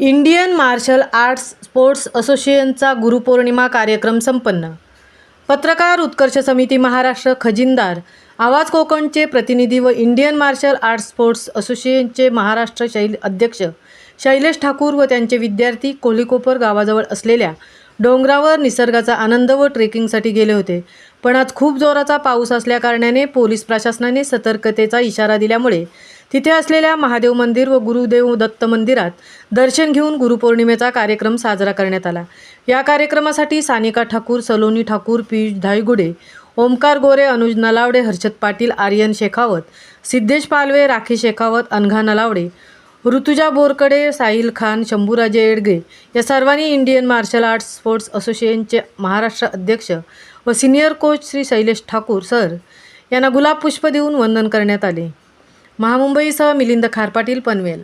Indian martial arts sports असोसिएशनचा गुरुपौर्णिमा कार्यक्रम संपन्न. पत्रकार उत्कर्ष समिती महाराष्ट्र खजिनदार आवाज कोकणचे प्रतिनिधी व इंडियन मार्शल आर्ट्स स्पोर्ट्स असोसिएशनचे महाराष्ट्र अध्यक्ष शैलेश ठाकूर व त्यांचे विद्यार्थी कोहलीकोपर गावाजवळ असलेल्या डोंगरावर निसर्गाचा आनंद व ट्रेकिंगसाठी गेले होते. पण आज खूप जोराचा पाऊस असल्याकारणाने पोलीस प्रशासनाने सतर्कतेचा इशारा दिल्यामुळे तिथे असलेल्या महादेव मंदिर व गुरुदेव दत्त मंदिरात दर्शन घेऊन गुरुपौर्णिमेचा कार्यक्रम साजरा करण्यात आला. या कार्यक्रमासाठी सानिका ठाकूर, सलोनी ठाकूर, पीयूष धायगुडे, ओमकार गोरे, अनुज नलावडे, हर्षद पाटील, आर्यन शेखावत, सिद्धेश पालवे, राखी शेखावत, अनघा नलावडे, ऋतुजा बोरकडे, साहिल खान, शंभूराजे एडगे या सर्वांनी इंडियन मार्शल आर्ट्स स्पोर्ट्स असोसिएशनचे महाराष्ट्र अध्यक्ष व senior coach Shri Shailesh Thakur sir यांना गुलाब पुष्प देऊन वंदन करण्यात आले. महामुंबईसह मिलिंद खारपाटील, पनवेल.